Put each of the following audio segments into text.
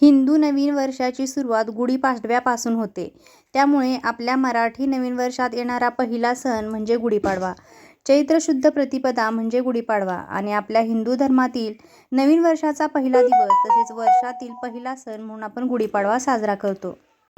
हिंदू नवीन वर्षाची सुरुवात गुढीपाडव्यापासून होते. त्यामुळे आपल्या मराठी नवीन वर्षात येणारा पहिला सण म्हणजे गुढीपाडवा. चैत्र शुद्ध प्रतिपदा म्हणजे गुढीपाडवा आणि आपल्या हिंदू धर्मातील नवीन वर्षाचा पहिला दिवस तसेच वर्षातील पहिला सण म्हणून आपण गुढीपाडवा साजरा करतो.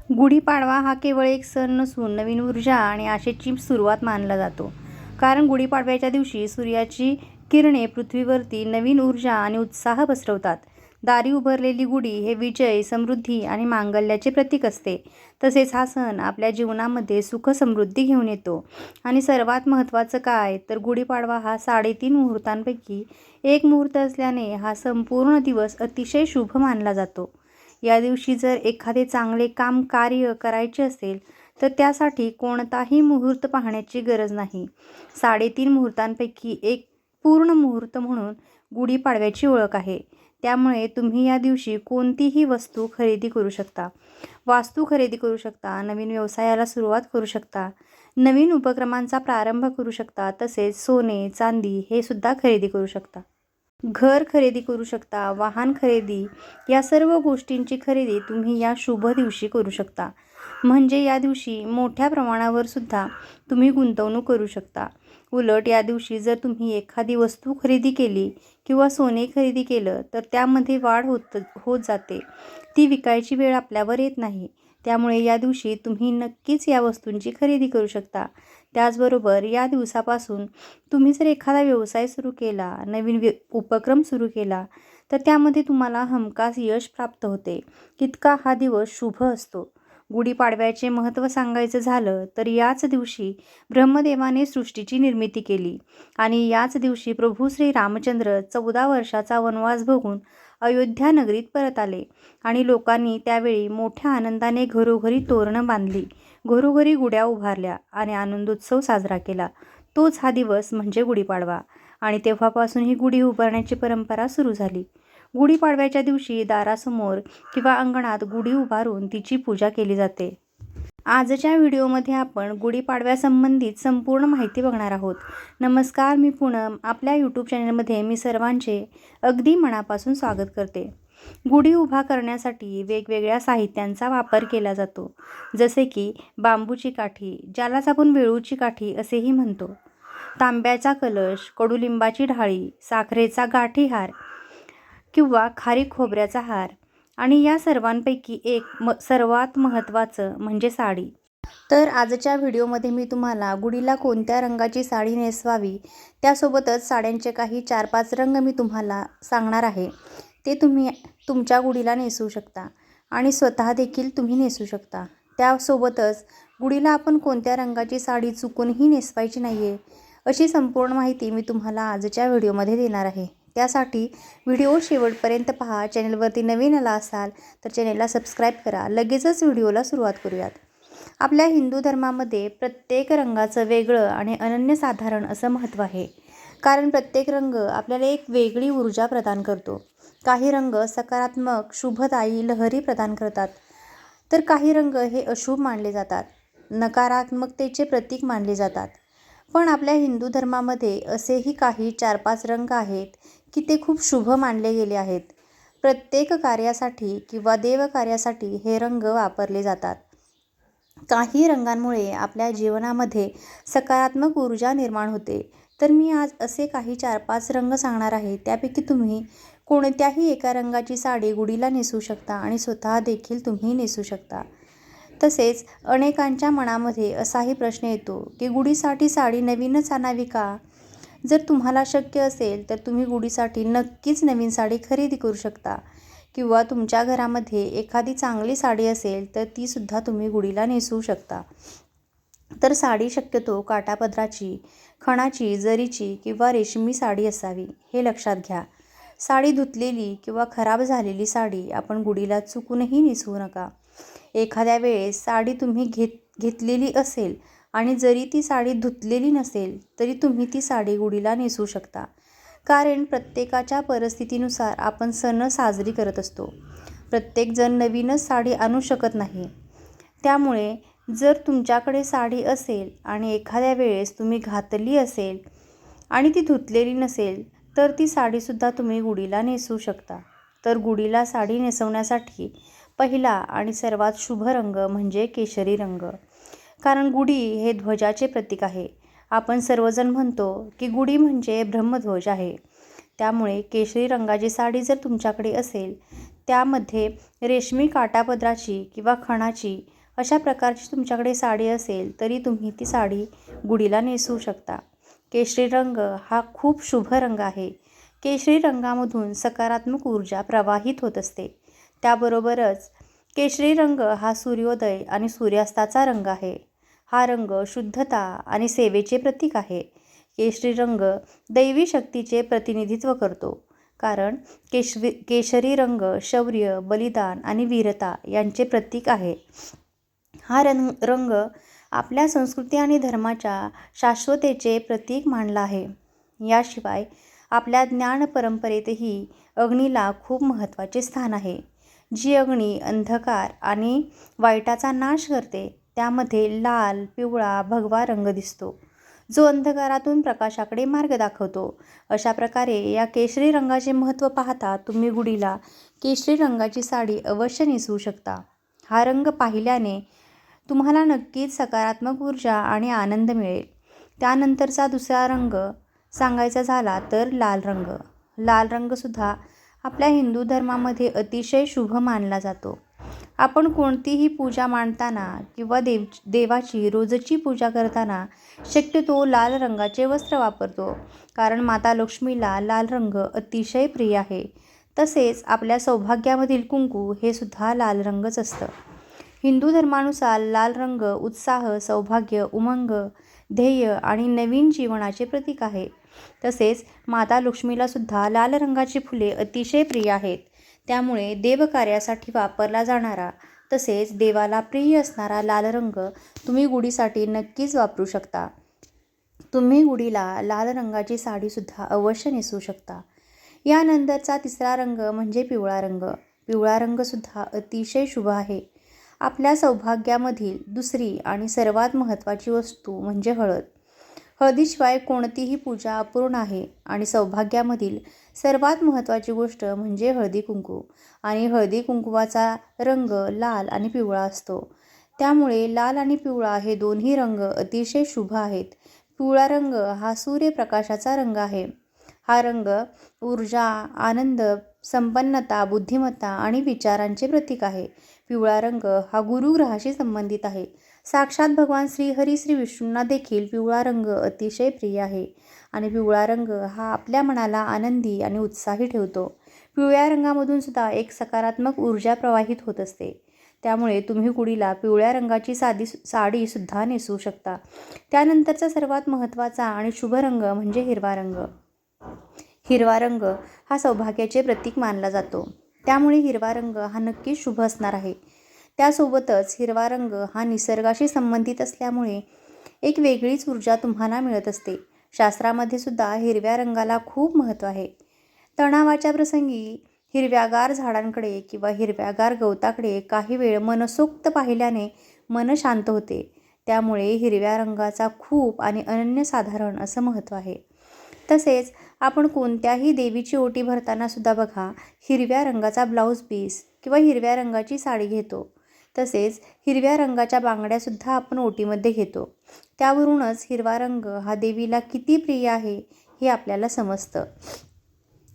गुढीपाडवा हा केवळ एक सण नसून नवीन ऊर्जा आणि आशेची सुरुवात मानला जातो. कारण गुढीपाडव्याच्या दिवशी सूर्याची किरणे पृथ्वीवरती नवीन ऊर्जा आणि उत्साह पसरवतात. दारी उभारलेली गुढी हे विजय, समृद्धी आणि मांगल्याचे प्रतीक असते. तसेच हा सण आपल्या जीवनामध्ये सुख समृद्धी घेऊन येतो. आणि सर्वात महत्त्वाचं काय तर गुढीपाडवा हा 3.5 मुहूर्तांपैकी एक मुहूर्त असल्याने हा संपूर्ण दिवस अतिशय शुभ मानला जातो. या दिवशी जर एखादे चांगले कार्य करायचे असेल तर त्यासाठी कोणताही मुहूर्त पाहण्याची गरज नाही. 3.5 मुहूर्तांपैकी एक पूर्ण मुहूर्त म्हणून गुढीपाडव्याची ओळख आहे. त्यामुळे तुम्ही या दिवशी कोणतीही वस्तू खरेदी करू शकता, वास्तू खरेदी करू शकता, नवीन व्यवसायाला सुरुवात करू शकता, नवीन उपक्रमांचा प्रारंभ करू शकता, तसेच सोने, चांदी हे सुद्धा खरेदी करू शकता. घर खरेदी करू शकता, वाहन खरेदी या सर्व गोष्टींची खरेदी तुम्ही या शुभ दिवशी करू शकता. म्हणजे या दिवशी मोठ्या प्रमाणावर सुद्धा तुम्ही गुंतवणूक करू शकता. उलट या दिवशी जर तुम्ही एखादी वस्तू खरेदी केली किंवा सोने खरेदी केलं तर त्यामध्ये वाढ होत जाते. ती विकायची वेळ आपल्यावर येत नाही. त्यामुळे या दिवशी तुम्ही नक्कीच या वस्तूंची खरेदी करू शकता. त्याचबरोबर या दिवसापासून तुम्ही जर एखादा व्यवसाय सुरू केला, नवीन उपक्रम सुरू केला तर त्यामध्ये तुम्हाला हमखास यश प्राप्त होते. इतका हा दिवस शुभ असतो. गुढीपाडव्याचे महत्त्व सांगायचं झालं तर याच दिवशी ब्रह्मदेवाने सृष्टीची निर्मिती केली आणि याच दिवशी प्रभू श्री रामचंद्र 14 वर्षाचा वनवास भोगून अयोध्या नगरीत परत आले आणि लोकांनी त्यावेळी मोठ्या आनंदाने घरोघरी तोरणं बांधली, घरोघरी गुढ्या उभारल्या आणि आनंदोत्सव साजरा केला. तोच हा दिवस म्हणजे गुढीपाडवा आणि तेव्हापासून ही गुढी उभारण्याची परंपरा सुरू झाली. गुढीपाडव्याच्या दिवशी दारासमोर किंवा अंगणात गुढी उभारून तिची पूजा केली जाते. आजच्या व्हिडिओमध्ये आपण गुढीपाडव्यासंबंधित संपूर्ण माहिती बघणार आहोत. नमस्कार, मी पूनम. आपल्या यूट्यूब चॅनलमध्ये मी सर्वांचे अगदी मनापासून स्वागत करते. गुढी उभा करण्यासाठी वेगवेगळ्या साहित्यांचा वापर केला जातो. जसे की बांबूची काठी, ज्यालाच आपण वेळूची काठी असेही म्हणतो, तांब्याचा कलश, कडुलिंबाची ढाळी, साखरेचा गाठीहार किंवा खारीक खोबऱ्याचा हार आणि या सर्वांपैकी एक सर्वात महत्त्वाचं म्हणजे साडी. तर आजच्या व्हिडिओमध्ये मी तुम्हाला गुढीला कोणत्या रंगाची साडी नेसवावी, त्यासोबतच साड्यांचे काही 4-5 रंग मी तुम्हाला सांगणार आहे. ते तुम्ही तुमच्या गुढीला नेसवू शकता आणि स्वतः देखील तुम्ही नेसू शकता. त्यासोबतच गुढीला आपण कोणत्या रंगाची साडी चुकूनही नेसवायची नाही आहे, अशी संपूर्ण माहिती मी तुम्हाला आजच्या व्हिडिओमध्ये देणार आहे. त्यासाठी व्हिडिओ शेवटपर्यंत पहा. चॅनलवरती नवीन आला असाल तर चॅनलला सबस्क्राईब करा. लगेचच व्हिडिओला सुरुवात करूयात. आपल्या हिंदू धर्मामध्ये प्रत्येक रंगाचं वेगळं आणि अनन्यसाधारण असं महत्त्व आहे. कारण प्रत्येक रंग आपल्याला एक वेगळी ऊर्जा प्रदान करतो. काही रंग सकारात्मक, शुभदायी लहरी प्रदान करतात तर काही रंग हे अशुभ मानले जातात, नकारात्मकतेचे प्रतीक मानले जातात. पण आपल्या हिंदू धर्मामध्ये असेही काही 4-5 रंग आहेत की ते खूप शुभ मानले गेले आहेत. प्रत्येक कार्यासाठी किंवा देवकार्यासाठी हे रंग वापरले जातात. काही रंगांमुळे आपल्या जीवनामध्ये सकारात्मक ऊर्जा निर्माण होते. तर मी आज असे काही 4-5 रंग सांगणार आहे. त्यापैकी तुम्ही कोणत्याही एका रंगाची साडी गुढीला नेसवू शकता आणि स्वतः देखील तुम्ही नेसू शकता. तसेच अनेकांच्या मनामध्ये असाही प्रश्न येतो की गुढीसाठी साडी नवीनच आणावी का? जर तुम्हाला शक्य असेल तर तुम्ही गुढीसाठी नक्कीच नवीन साडी खरेदी करू शकता किंवा तुमच्या घरामध्ये एखादी चांगली साडी असेल तर तीसुद्धा तुम्ही गुढीला नेसवू शकता. तर साडी शक्यतो काठापदराची, खणाची, जरीची किंवा रेशमी साडी असावी, हे लक्षात घ्या. साडी धुतलेली किंवा खराब झालेली साडी आपण गुढीला चुकूनही नेसवू नका. एखाद्या वेळेस साडी तुम्ही घेतलेली असेल आणि जरी ती साडी धुतलेली नसेल तरी तुम्ही ती साडी गुढीला नेसवू शकता. कारण प्रत्येकाच्या परिस्थितीनुसार आपण सण साजरी करत असतो. प्रत्येकजण नवीनच साडी आणू शकत नाही. त्यामुळे जर तुमच्याकडे साडी असेल आणि एखाद्या वेळेस तुम्ही घातली असेल आणि ती धुतलेली नसेल तर ती साडीसुद्धा तुम्ही गुढीला नेसवू शकता. तर गुढीला साडी नेसवण्यासाठी पहिला आणि सर्वात शुभ रंग म्हणजे केशरी रंग. कारण गुढी हे ध्वजाचे प्रतीक आहे. आपण सर्वजण म्हणतो की गुढी म्हणजे ब्रह्मध्वज आहे. त्यामुळे केशरी रंगाची साडी जर तुमच्याकडे असेल, त्यामध्ये रेशमी काठापदराची किंवा खणाची अशा प्रकारची तुमच्याकडे साडी असेल, तरी तुम्ही ती साडी गुढीला नेसवू शकता. केशरी रंग हा खूप शुभ रंग आहे. केशरी रंगामधून सकारात्मक ऊर्जा प्रवाहित होत असते. त्याबरोबरच केशरी रंग हा सूर्योदय आणि सूर्यास्ताचा रंग आहे. हा रंग शुद्धता आणि सेवेचे प्रतीक आहे. केशरी रंग दैवी शक्तीचे प्रतिनिधित्व करतो. कारण केशरी रंग शौर्य, बलिदान आणि वीरता यांचे प्रतीक आहे. हा रंग आपल्या संस्कृती आणि धर्माच्या शाश्वतेचे प्रतीक मानला आहे. याशिवाय आपल्या ज्ञान परंपरेतही अग्नीला खूप महत्त्वाचे स्थान आहे. जी अग्नी अंधकार आणि वाईटाचा नाश करते, त्यामध्ये लाल, पिवळा, भगवा रंग दिसतो, जो अंधकारातून प्रकाशाकडे मार्ग दाखवतो. अशा प्रकारे या केशरी रंगाचे महत्त्व पाहता तुम्ही गुढीला केशरी रंगाची साडी अवश्य नेसवू शकता. हा रंग पाहिल्याने तुम्हाला नक्कीच सकारात्मक ऊर्जा आणि आनंद मिळेल. त्यानंतरचा दुसरा रंग सांगायचा झाला तर लाल रंग. लाल रंगसुद्धा आपल्या हिंदू धर्मामध्ये अतिशय शुभ मानला जातो. आपण कोणतीही पूजा मांडताना किंवा देवाची रोजची पूजा करताना शक्यतो लाल रंगाचे वस्त्र वापरतो. कारण माता लक्ष्मीला लाल रंग अतिशय प्रिय आहे. तसेच आपल्या सौभाग्यामधील कुंकू हे सुद्धा लाल रंगच असतं. हिंदू धर्मानुसार लाल रंग उत्साह, सौभाग्य, उमंग, ध्येय आणि नवीन जीवनाचे प्रतीक आहे. तसेच माता लक्ष्मीला सुद्धा लाल रंगाची फुले अतिशय प्रिय आहेत. त्यामुळे देवकार्यासाठी वापरला जाणारा तसेच देवाला प्रिय असणारा लाल रंग तुम्ही गुढीसाठी नक्कीच वापरू शकता. तुम्ही गुढीला लाल रंगाची साडीसुद्धा अवश्य नेसवू शकता. यानंतरचा तिसरा रंग म्हणजे पिवळा रंग. पिवळा रंगसुद्धा अतिशय शुभ आहे. आपल्या सौभाग्यामधील दुसरी आणि सर्वात महत्त्वाची वस्तू म्हणजे हळद. हळदीशिवाय कोणतीही पूजा अपूर्ण आहे आणि सौभाग्यामधील सर्वात महत्त्वाची गोष्ट म्हणजे हळदी कुंकू. आणि हळदी कुंकवाचा रंग लाल आणि पिवळा असतो. त्यामुळे लाल आणि पिवळा हे दोन्ही रंग अतिशय शुभ आहेत. पिवळा रंग हा सूर्यप्रकाशाचा रंग आहे. हा रंग ऊर्जा, आनंद, संपन्नता, बुद्धिमत्ता आणि विचारांचे प्रतीक आहे. पिवळा रंग हा गुरुग्रहाशी संबंधित आहे. साक्षात भगवान श्रीहरी श्री विष्णूंना देखील पिवळा रंग अतिशय प्रिय आहे. आणि पिवळा रंग हा आपल्या मनाला आनंदी आणि उत्साही ठेवतो. पिवळ्या रंगामधून सुद्धा एक सकारात्मक ऊर्जा प्रवाहित होत असते. त्यामुळे तुम्ही गुढीला पिवळ्या रंगाची साडीसुद्धा नेसवू शकता. त्यानंतरचा सर्वात महत्त्वाचा आणि शुभ रंग म्हणजे हिरवा रंग. हिरवा रंग हा सौभाग्याचे प्रतीक मानला जातो. त्यामुळे हिरवा रंग हा नक्कीच शुभ असणार आहे. त्यासोबतच हिरवा रंग हा निसर्गाशी संबंधित असल्यामुळे एक वेगळीच ऊर्जा तुम्हाला मिळत असते. शास्त्रामध्ये सुद्धा हिरव्या रंगाला खूप महत्त्व आहे. तणावाच्या प्रसंगी हिरव्यागार झाडांकडे किंवा हिरव्यागार गवताकडे काही वेळ मनसोक्त पाहिल्याने मन शांत होते. त्यामुळे हिरव्या रंगाचा खूप आणि अनन्यसाधारण असं महत्त्व आहे. तसेच आपण कोणत्याही देवीची ओटी भरताना सुद्धा बघा, हिरव्या रंगाचा ब्लाऊज पीस किंवा हिरव्या रंगाची साडी घेतो. तसेच हिरव्या रंगाच्या बांगड्यासुद्धा आपण ओटीमध्ये घेतो. त्यावरूनच हिरवा रंग हा देवीला किती प्रिय आहे हे आपल्याला समजतं.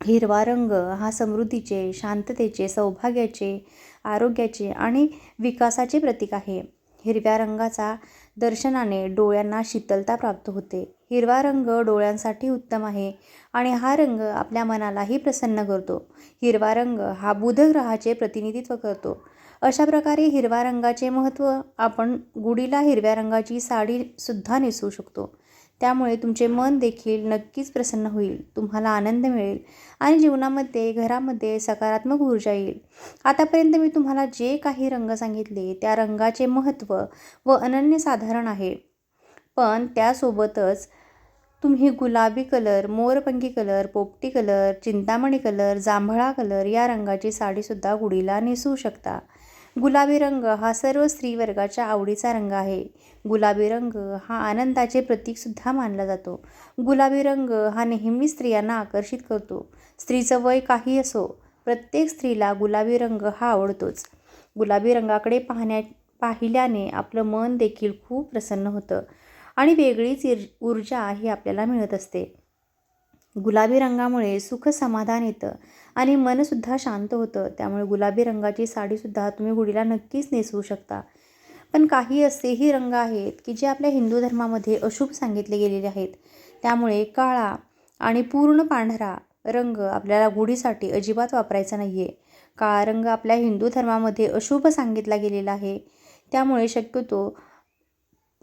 हिरवा रंग हा समृद्धीचे, शांततेचे, सौभाग्याचे, आरोग्याचे आणि विकासाचे प्रतीक आहे. हिरव्या रंगाचा दर्शनाने डोळ्यांना शीतलता प्राप्त होते. हिरवा रंग डोळ्यांसाठी उत्तम आहे आणि हा रंग आपल्या मनालाही प्रसन्न करतो. हिरवा रंग हा बुध ग्रहाचे प्रतिनिधित्व करतो. अशा प्रकारे हिरव्या रंगाचे महत्त्व आपण गुढीला हिरव्या रंगाची साडीसुद्धा नेसवू शकतो. त्यामुळे तुमचे मन देखील नक्कीच प्रसन्न होईल, तुम्हाला आनंद मिळेल आणि जीवनामध्ये, घरामध्ये सकारात्मक ऊर्जा येईल. आतापर्यंत मी तुम्हाला जे काही रंग सांगितले त्या रंगाचे महत्त्व व अनन्यसाधारण आहे. पण त्यासोबतच तुम्ही गुलाबी कलर, मोरपंखी कलर, पोपटी कलर, चिंतामणी कलर, जांभळा कलर या रंगाची साडीसुद्धा गुढीला नेसवू शकता. गुलाबी रंग हा सर्व स्त्रीवर्गाच्या आवडीचा रंग आहे. गुलाबी रंग हा आनंदाचे प्रतीकसुद्धा मानला जातो. गुलाबी रंग हा नेहमी स्त्रियांना आकर्षित करतो. स्त्रीचं वय काही असो, प्रत्येक स्त्रीला गुलाबी रंग हा आवडतोच. गुलाबी रंगाकडे पाहिल्याने आपलं मन देखील खूप प्रसन्न होतं आणि वेगळीच ऊर्जा ही आपल्याला मिळत असते. गुलाबी रंगामुळे सुख समाधान येतं आणि मनसुद्धा शांत होतं. त्यामुळे गुलाबी रंगाची साडीसुद्धा तुम्ही गुढीला नक्कीच नेसवू शकता. पण काही असेही रंग आहेत की जे आपल्या हिंदू धर्मामध्ये अशुभ सांगितले गेलेले आहेत. त्यामुळे काळा आणि पूर्ण पांढरा रंग आपल्याला गुढीसाठी अजिबात वापरायचा नाही आहे. काळा रंग आपल्या हिंदू धर्मामध्ये अशुभ सांगितला गेलेला आहे. त्यामुळे शक्यतो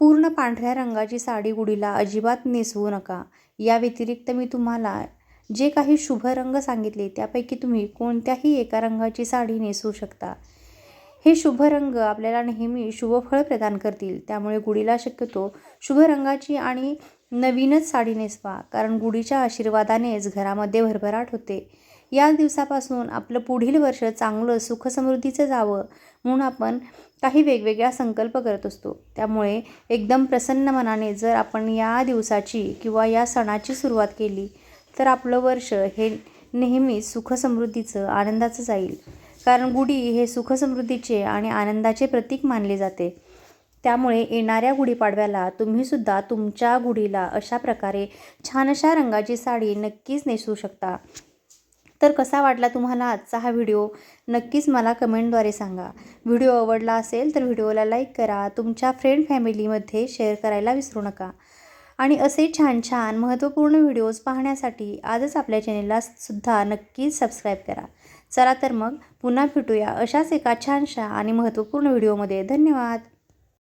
पूर्ण पांढऱ्या रंगाची साडी गुढीला अजिबात नेसवू नका. या व्यतिरिक्त मी तुम्हाला जे काही शुभ रंग सांगितले त्यापैकी तुम्ही कोणत्याही एका रंगाची साडी नेसवू शकता. हे शुभ रंग आपल्याला नेहमी शुभफळ प्रदान करतील. त्यामुळे गुढीला शक्यतो शुभ रंगाची आणि नवीनच साडी नेसवा, कारण गुढीच्या आशीर्वादानेच घरामध्ये भरभराट होते. या दिवसापासून आपलं पुढील वर्ष चांगलं सुखसमृद्धीचं जावं म्हणून आपण काही वेगवेगळा संकल्प करत असतो. त्यामुळे एकदम प्रसन्न मनाने जर आपण या दिवसाची किंवा या सणाची सुरुवात केली तर आपलं वर्ष हे नेहमीच सुखसमृद्धीचं आनंदाचं जाईल. कारण गुढी हे सुखसमृद्धीचे आणि आनंदाचे प्रतीक मानले जाते. त्यामुळे येणाऱ्या गुढीपाडव्याला तुम्हीसुद्धा तुमच्या गुढीला अशा प्रकारे छान अशा रंगाची साडी नक्कीच नेसवू शकता. तर कसा वाटला तुम्हाला आजचा हा व्हिडिओ नक्कीच मला कमेंटद्वारे सांगा. व्हिडिओ आवडला असेल तर व्हिडिओला लाईक करा. तुमच्या फ्रेंड फॅमिलीमध्ये शेअर करायला विसरू नका. आणि असे छान छान महत्त्वपूर्ण व्हिडिओज पाहण्यासाठी आजच आपल्या चॅनेलला सुद्धा नक्कीच सबस्क्राईब करा. चला तर मग पुन्हा भेटूया अशाच एका छानशा आणि महत्त्वपूर्ण व्हिडिओमध्ये. धन्यवाद.